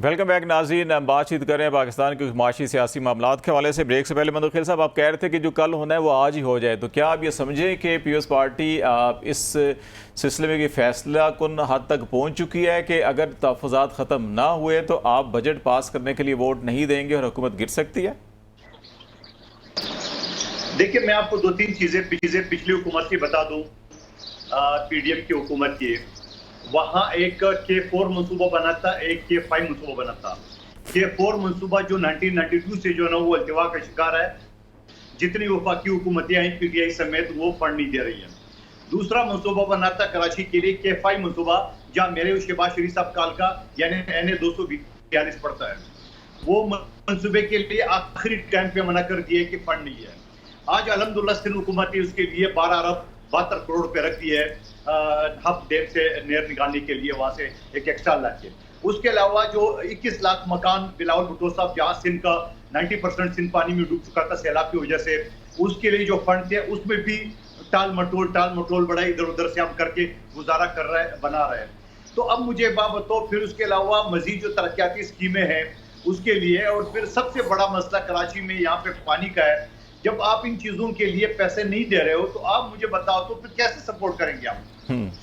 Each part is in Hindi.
वेलकम बैक नाज़रीन। हम बातचीत कर रहे हैं पाकिस्तान के माशी सियासी मामलात के हवाले से। ब्रेक से पहले मंदुखिल साहब, आप कह रहे थे कि जो कल होना है वो आज ही हो जाए, तो क्या आप ये समझें कि पीपल्स पार्टी इस सिलसिले में फैसला कुन हद तक पहुँच चुकी है कि अगर तहफ़्फ़ुज़ात ख़त्म ना हुए तो आप बजट पास करने के लिए वोट नहीं देंगे और हुकूमत गिर सकती है? देखिए, मैं आपको दो तीन चीजें पिछली हुकूमत की बता दूं। पीडीएम की हुकूमत की, वहां एक K4 मनसूबा बना था, एक K5 मनसूबा बना था। K4 मनसूबा जो 1992 से जो है ना वो अल्तवा का शिकार है। जितनी वफाकी हुकूमतें आई पीटीआई समेत वो फंड नहीं दे रही है। दूसरा मनसूबा बना था कराची के लिए K5 मनसूबा, जहां मेरे शहबाज शरीफ साहब काल का यानी NA 242 पड़ता है। वो मनसूबे के लिए आखिरी टाइम पे मना कर दिया कि फंड नहीं है। आज अल्हम्दुलिल्लाह सिंध हुकूमत ने उसके लिए 12 अरब 72 करोड़ रुपए रख दिए है हब डैम से नहर निकालने के लिए, वहां से एक एक्स्ट्रा ला के। उसके अलावा जो 21 लाख मकान बिलावल भुट्टो साहब, जहां सिंध का 90% सिंध पानी में डूब चुका था सैलाब की वजह से, उसके लिए जो फंड थे उसमें भी टाल मटोल बड़ा इधर उधर से हम करके गुजारा कर रहे हैं, बना रहे हैं। तो अब मुझे बात बताओ, फिर उसके अलावा मजीद जो तरक्याती स्कीमें हैं उसके लिए, और फिर सबसे बड़ा मसला कराची में यहाँ पे पानी का है। जब आप इन चीजों के लिए पैसे नहीं दे रहे हो तो आप मुझे बताओ तो फिर कैसे सपोर्ट करेंगे आप?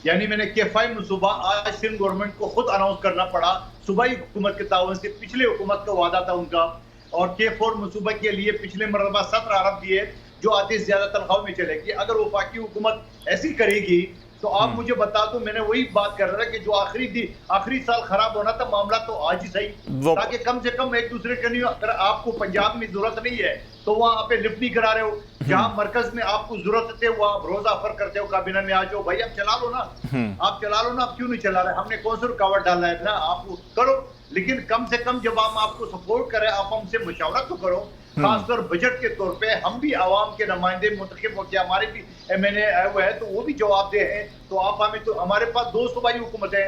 यानी मैंने K5 मनसूबा आज सिंध गवर्नमेंट को खुद अनाउंस करना पड़ा सूबाई हुकूमत के ताउन से, पिछले हुकूमत का वादा था उनका। और K4 मनसूबा के लिए पिछले मरतबा 17 अरब दिए, जो आधे से ज्यादा तनख्वाह में चलेगी। अगर वफाकी हुकूमत ऐसी करेगी तो आप मुझे बता दो। मैंने वही बात कर रहा है कि जो आखिरी साल खराब होना था, मामला तो आज ही सही, ताकि कम से कम एक दूसरे के नहीं। अगर आपको पंजाब में जरूरत नहीं है तो वहां पे लिफ्ट नहीं करा रहे हो, जहां मरकज में आपको जरूरत है वहां आप रोज ऑफर करते हो काबीना में आ जाओ भाई, आप चला लो ना, आप चला लो ना। आप क्यों नहीं चला रहे? हमने कौन सा रुकावट डाला है ना, आप करो। लेकिन कम से कम जब हम आपको सपोर्ट करें, आप हमसे मशवरा तो करो। खासकर बजट के तौर पे हम भी आवाम के नुमाइंदे मुंतखब होते हैं, हमारे भी MNA आए हुए हैं, तो वो भी जवाबदेह हैं। तो आप हमें, तो हमारे पास 2 सूबाई हुकूमत है,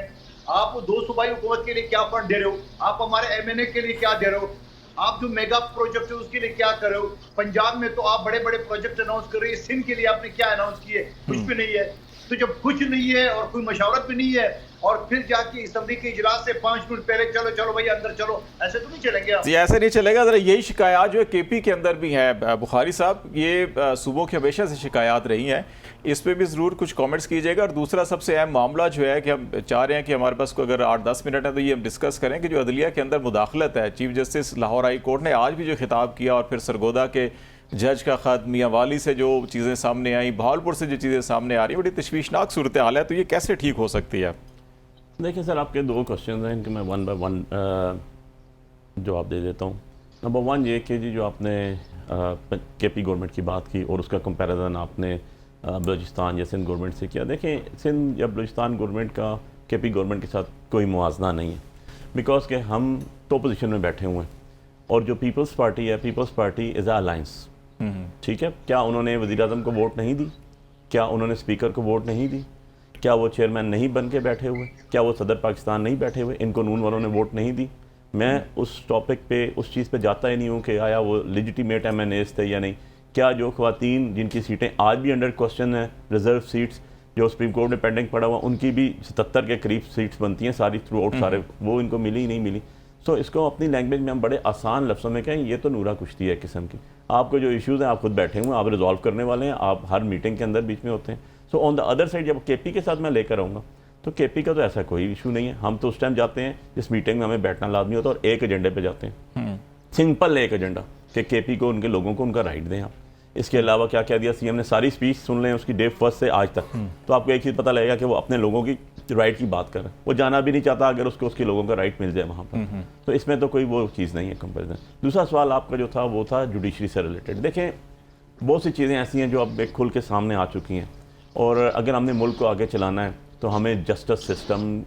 आप 2 सूबाई हुकूमत के लिए क्या फंड दे रहे हो? आप हमारे MNA के लिए क्या दे रहे हो? आप जो मेगा प्रोजेक्ट है उसके लिए क्या कर रहे हो? पंजाब में तो आप बड़े बड़े प्रोजेक्ट अनाउंस कर रहे हैं, सिंध के लिए आपने क्या अनाउंस किए? कुछ भी नहीं है। तो जब कुछ नहीं है और कोई मशावरत भी नहीं है, और फिर जाके असम्बली के इजलास से 5 मिनट पहले चलो भाई अंदर चलो, ऐसे तो नहीं चलेंगे। जी, ऐसे नहीं चलेगा। जरा यही शिकायत जो है KP के अंदर भी है बुखारी साहब, ये सूबों की हमेशा से शिकायत रही हैं, इस पर भी ज़रूर कुछ कमेंट्स कीजिएगा। और दूसरा सबसे अहम मामला जो है कि हम चाह रहे हैं कि हमारे पास को अगर 8-10 मिनट है तो ये हम डिस्कस करें कि जो अदलिया के अंदर मुदाखलत है, chief justice Lahore high court ने आज भी जो खिताब किया, और फिर सरगोदा के जज का ख़त, मियाँ वाली से जो चीज़ें सामने आई, बहावलपुर से जो चीज़ें सामने आ रही है, बड़ी तशवीशनाक सूरत हाल है। तो ये कैसे ठीक हो सकती है? देखिए सर, आपके 2 क्वेश्चन हैं, इनके मैं 1 बाय 1 जवाब दे देता हूँ। नंबर 1 ये कि जी जो आपने KP गवर्नमेंट की बात की और उसका कंपैरिजन आपने बलूचिस्तान या सिंध गवर्नमेंट से किया। देखें, सिंध या बलूचिस्तान गवर्नमेंट का KP गवर्नमेंट के साथ कोई मुआवजा नहीं है, बिकॉज के हम तो पोजीशन में बैठे हुए हैं, और जो पीपल्स पार्टी है, people's party is a alliance. ठीक है, क्या उन्होंने वज़ीर-ए-आज़म को वोट नहीं दी? क्या उन्होंने स्पीकर को वोट नहीं दी? क्या वो चेयरमैन नहीं बन के बैठे हुए? क्या वो सदर पाकिस्तान नहीं बैठे हुए? इनको नून वालों ने वोट नहीं दी? मैं उस टॉपिक पे, उस चीज़ पे जाता ही नहीं हूँ कि आया वो लेजिटिमेट MNAs थे या नहीं। क्या जो ख़वातीन जिनकी सीटें आज भी अंडर क्वेश्चन है, रिजर्व सीट्स जो सुप्रीम कोर्ट में पेंडिंग पड़ा हुआ, उनकी भी 77 के करीब सीट्स बनती हैं सारी थ्रू आउट, सारे वो इनको मिली ही नहीं मिली। सो इसको अपनी लैंग्वेज में हम बड़े आसान लफ्ज़ों में कहें, ये तो नूरा कुश्ती है किस्म की। आपको जो इश्यूज़ हैं आप खुद बैठे हुए हैं, आप रिजॉल्व करने वाले हैं, आप हर मीटिंग के अंदर बीच में होते हैं। So on the other side जब KP के साथ मैं लेकर आऊँगा तो KP का तो ऐसा कोई इशू नहीं है। हम तो उस टाइम जाते हैं जिस मीटिंग में हमें बैठना लाजमी होता है, और एक एजेंडे पे जाते हैं, सिंपल एक एजेंडा कि KP को, उनके लोगों को उनका राइट दें आप। इसके अलावा क्या क्या दिया CM ने, सारी स्पीच सुन लें उसकी डे 1 से आज तक, तो आपको एक चीज़ पता लगेगा कि वो अपने लोगों की राइट की बात कर रहे हैं। वो जाना भी नहीं चाहता अगर उसको उसके लोगों का राइट मिल जाए वहाँ पर। तो इसमें तो कोई वो चीज़ नहीं है कंपेरिजन। दूसरा सवाल आपका जो था वो था जुडिशरी से रिलेटेड। देखें, बहुत सी चीज़ें ऐसी हैं जो अब एक खुल के सामने आ चुकी हैं, और अगर हमने मुल्क को आगे चलाना है तो हमें जस्टिस सिस्टम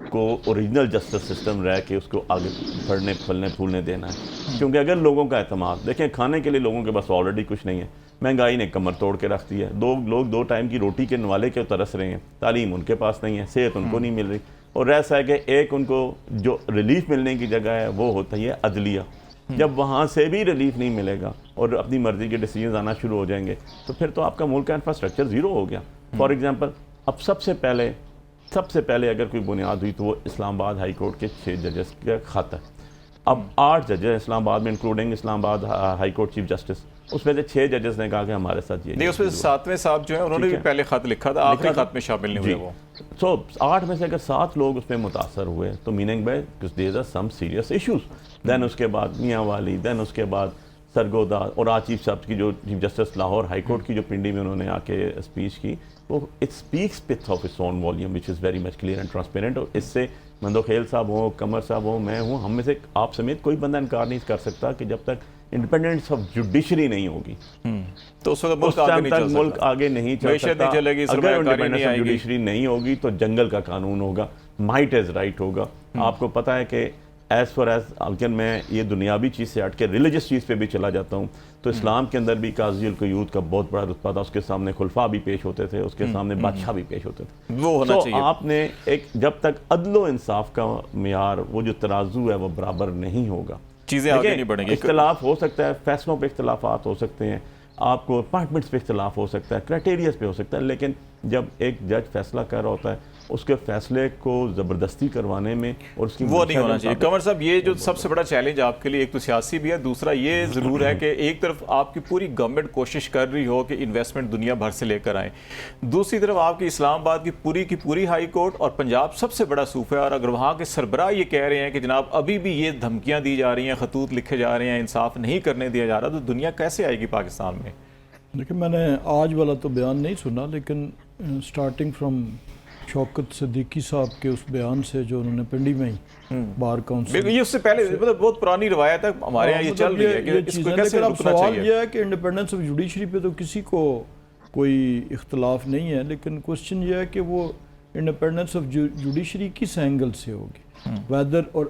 को ओरिजिनल जस्टिस सिस्टम रह के उसको आगे बढ़ने फलने फूलने देना है। क्योंकि अगर लोगों का एतमाद, देखें, खाने के लिए लोगों के पास ऑलरेडी कुछ नहीं है, महंगाई ने कमर तोड़ के रख दी है, लोग 2 टाइम की रोटी के नवाले के तरस रहे हैं, तालीम उनके पास नहीं है, सेहत उनको नहीं मिल रही, और ऐसा है कि एक उनको जो रिलीफ मिलने की जगह है वो होती है अदलिया। जब वहाँ से भी रिलीफ नहीं मिलेगा और अपनी मर्जी के डिसीजन आना शुरू हो जाएंगे तो फिर तो आपका मुल्क का इंफ्रास्ट्रक्चर ज़ीरो हो गया। फॉर एग्जांपल, अब सबसे पहले सबसे पहले अगर कोई बुनियाद हुई तो वो इस्लामाबाद हाई कोर्ट के 6 जजेस का खत है। अब 8 जजेस इस्लामाबाद में, including Islamabad high court chief justice, उसमें से 6 जजेस ने कहा कि हमारे साथ ये नहीं, उसमें 7वें साहब जो है उन्होंने भी पहले खत लिखा था, आखिरी खत में शामिल नहीं हुए वो। सो 8 में से अगर 7 लोग उसमें मुतासर हुए तो meaning by there are some serious issues. Then उसके बाद मियाँ वाली, देन उसके बाद सरगोदा और आज चीफ साहब की जो chief justice Lahore high court की जो पिंडी में उन्होंने आके स्पीच की, वो it speaks width of its own volume which is very much clear and transparent. और इससे मंदोखेल साहब हो, कमर साहब हो, मैं हूँ, हम में से आप समेत कोई बंदा इनकार नहीं कर सकता कि जब तक इंडिपेंडेंस ऑफ जुडिशरी नहीं होगी तो उस वक्त मुल्क आगे नहीं चल सकता। अगर इंडिपेंडेंस ऑफ जुडिशरी नहीं होगी तो जंगल का कानून होगा, माइट इज राइट होगा। आपको पता है कि एज फॉर एज अगर मैं ये दुनियावी चीज़ से हट के रिलीजियस चीज़ पे भी चला जाता हूँ तो इस्लाम के अंदर भी काज़ी क़यूद का बहुत बड़ा रुतबा था, उसके सामने खुलफा भी पेश होते थे, उसके सामने बादशाह भी पेश होते थे। वो होना चाहिए। आपने एक जब तक अदलो इंसाफ का मियार, वो जो तराजू है वो बराबर नहीं होगा, चीज़ें आगे नहीं बढ़ेंगी। इख्तलाफ हो सकता है, फैसलों पे इख्तलाफात हो सकते हैं, आपको अपॉइंटमेंट्स पे इख्तलाफ हो सकता है, क्राइटेरियाज पे हो सकता है, लेकिन जब एक जज फैसला कर रहा होता है उसके फैसले को ज़बरदस्ती करवाने में और उसकी वो नहीं होना चाहिए। कमर साहब, ये जो सबसे बड़ा चैलेंज आपके लिए, एक तो सियासी भी है, दूसरा ये ज़रूर है कि एक तरफ आपकी पूरी गवर्नमेंट कोशिश कर रही हो कि इन्वेस्टमेंट दुनिया भर से लेकर आए, दूसरी तरफ आपकी इस्लामाबाद की पूरी हाई कोर्ट और पंजाब सबसे बड़ा सूफा है, और अगर वहाँ के सरबराह ये कह रहे हैं कि जनाब अभी भी ये धमकियाँ दी जा रही हैं, खतूत लिखे जा रहे हैं, इंसाफ नहीं करने दिया जा रहा, तो दुनिया कैसे आएगी पाकिस्तान में? देखिए, मैंने आज वाला तो बयान नहीं सुना, लेकिन स्टार्टिंग फ्रॉम शौकत सिद्दीकी साहब के उस बयान से जो उन्होंने पिंडी में ही बार काउंसिल, ये उससे पहले मतलब बहुत पुरानी रवायत है हमारे यहाँ, ये चल रही है कि इसको कैसे रुकना चाहिए। सवाल यह है कि इंडिपेंडेंस ऑफ जुडिशरी पे तो किसी को कोई इख्तलाफ नहीं है, लेकिन क्वेश्चन ये है कि वो इंडिपेंडेंस ऑफ जुडिशरी किस एंगल से होगी, वेदर, और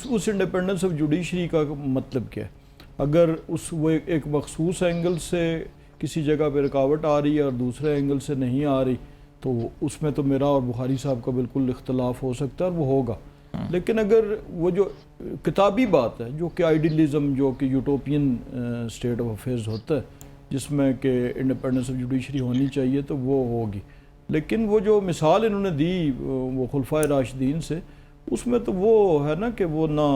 उस इंडिपेंडेंस ऑफ जुडिशरी का मतलब क्या है। अगर वो एक मखसूस एंगल से किसी जगह पे रुकावट आ रही है और दूसरे एंगल से नहीं आ रही, तो उसमें तो मेरा और बुखारी साहब का बिल्कुल इख्तलाफ हो सकता है और वो होगा। लेकिन अगर वो जो किताबी बात है, जो कि आइडियलिज्म, जो कि यूटोपियन स्टेट ऑफ अफेयर्स होता है जिसमें कि इंडिपेंडेंस ऑफ जुडिशरी होनी चाहिए, तो वो होगी। लेकिन वो जो मिसाल इन्होंने दी वो खुलफाए राशिदीन से, उसमें तो वो है ना कि वो ना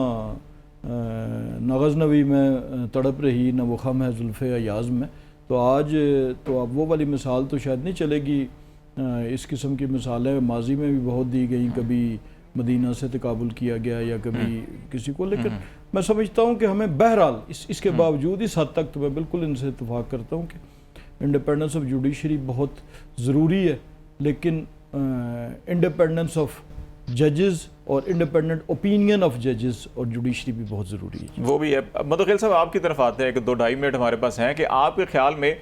गज़नवी में तड़प रही, ना वो खम है जुल्फ़े अयाज़ में। तो आज तो अब वो वाली मिसाल तो शायद नहीं चलेगी। इस किस्म की मिसालें माजी में भी बहुत दी गई, कभी मदीना से तकाबुल किया गया या कभी किसी को, लेकिन मैं समझता हूँ कि हमें बहरहाल इसके बावजूद इस हद तक तो मैं बिल्कुल इनसे इत्तेफाक करता हूँ कि इंडिपेंडेंस ऑफ जुडिशरी बहुत ज़रूरी है, लेकिन इंडिपेंडेंस ऑफ जजेस और इंडिपेंडेंट ओपिनियन ऑफ जजेस और जुडिशरी भी बहुत ज़रूरी है। वो भी है। मंदोखेल साहब, आपकी तरफ आते हैं कि 2-2.5 मिनट हमारे पास हैं, कि आपके ख्याल में,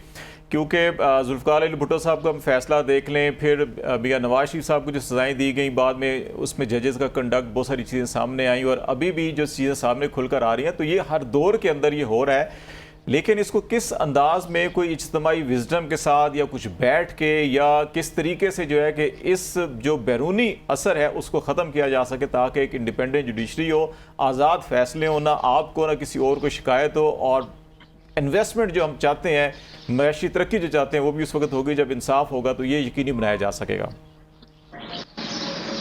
क्योंकि जुल्फ़िकार अली भुट्टो साहब का हम फैसला देख लें, फिर मियां नवाज शरीफ साहब को जो सज़ाएँ दी गई, बाद में उसमें जजेस का कंडक्ट, बहुत सारी चीज़ें सामने आई और अभी भी जो चीज़ें सामने खुलकर आ रही हैं, तो ये हर दौर के अंदर ये हो रहा है। लेकिन इसको किस अंदाज में, कोई इज्तिमाई विजडम के साथ या कुछ बैठ के, या किस तरीके से जो है कि इस जो बैरूनी असर है उसको ख़त्म किया जा सके, ताकि एक इंडिपेंडेंट जुडिशरी हो, आज़ाद फैसले हो, ना आपको ना किसी और को शिकायत हो, और इन्वेस्टमेंट जो हम चाहते हैं, मैशी तरक्की जो चाहते हैं, वो भी उस वक्त होगी जब इंसाफ होगा, तो ये यकीनी बनाया जा सकेगा।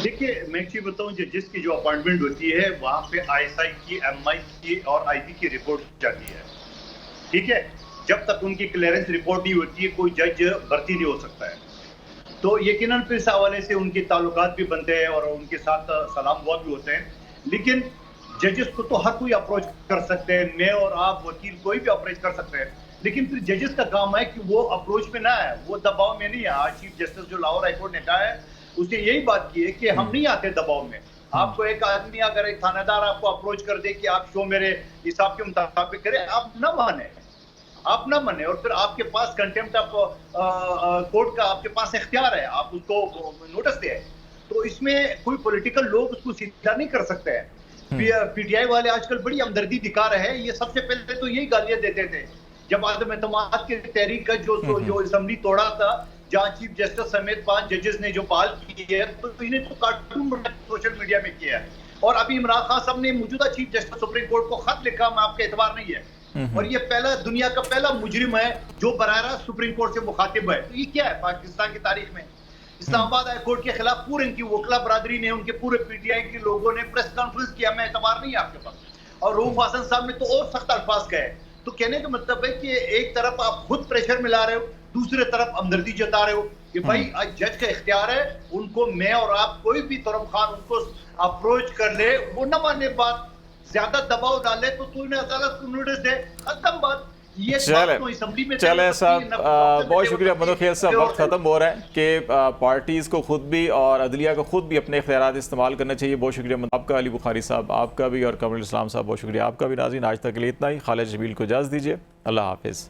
देखिए, मैं एक चीज बताऊं, जिसकी जो अपॉइंटमेंट होती है वहां पे ISI की, MI की और IP की रिपोर्ट जाती है, ठीक है। जब तक उनकी क्लियरेंस रिपोर्ट नहीं होती है, कोई जज भर्ती नहीं हो सकता है। तो यकीनन फिर इस हवाले से उनके ताल्लुकात भी बनते हैं और उनके साथ सलाम दुआ भी होते हैं। लेकिन जजेस को तो हर कोई अप्रोच कर सकते हैं, मैं और आप, वकील, कोई भी अप्रोच कर सकते हैं, लेकिन फिर जजेस का काम है कि वो अप्रोच में ना है, वो दबाव में नहीं है। आज चीफ जस्टिस जो लाहौर हाईकोर्ट ने कहा है, उसने यही बात की है कि हम नहीं आते दबाव में। आपको एक आदमी, अगर एक थानेदार आपको अप्रोच कर दे कि आप शो मेरे हिसाब के मुताबिक करें, आप ना माने, आप ना माने, और फिर आपके पास कंटेम्प्ट ऑफ कोर्ट का आपके पास इख्तियार है, आप उसको नोटिस दे। तो इसमें कोई पॉलिटिकल लोग उसको सीधा नहीं कर सकते हैं। PTI वाले आजकल बड़ी हमदर्दी दिखा रहे हैं। ये सबसे पहले तो यही गालियां देते थे जब आदम एतमाद की तहरीक का जो असेंबली तोड़ा था, जहां चीफ जस्टिस समेत 5 जजेस ने जो बहाल की है, तो इन्हें तो कार्टून सोशल मीडिया में किया है। और अभी इमरान खान साहब ने मौजूदा चीफ जस्टिस सुप्रीम कोर्ट को खत लिखा, मैं आपका एतबार नहीं है, और ये दुनिया का पहला मुजरिम है जो बराह रास्त सुप्रीम कोर्ट से मुखातिब है। तो ये क्या है पाकिस्तान की तारीख में? इस्लामाबाद हाई कोर्ट के खिलाफ पूरे इनकी वकला बरादरी ने, उनके पूरे पीटीआई के लोगों ने प्रेस कॉन्फ्रेंस किया, मैं एतबार नहीं है आपके पास, और रऊफ हसन साहब ने तो और सख्त अल्फाज कहे। तो कहने का मतलब है कि एक तरफ आप खुद प्रेशर मिला रहे हो, दूसरे तरफ हमदर्दी जता रहे हो कि भाई आज जज का इख्तियार है, उनको मैं और आप कोई भी तरफ खान उनको अप्रोच कर ले, वो न माने बात, ज्यादा दबाव डाले तो तूने अदालत को नोटिस दे, खत्म बात। ये चले साहब, बहुत शुक्रिया मधु खेल साहब। वक्त खत्म हो रहा है कि पार्टीज़ को खुद भी और अदलिया को खुद भी अपने इख्तियारात इस्तेमाल करने चाहिए। बहुत शुक्रिया आपका अली बुखारी साहब, आपका भी, और कमरुल इस्लाम साहब बहुत शुक्रिया आपका भी। नाज़रीन आज तक के लिए इतना ही। खालिद शबील को इजाज़त दीजिए, अल्लाह हाफिज़।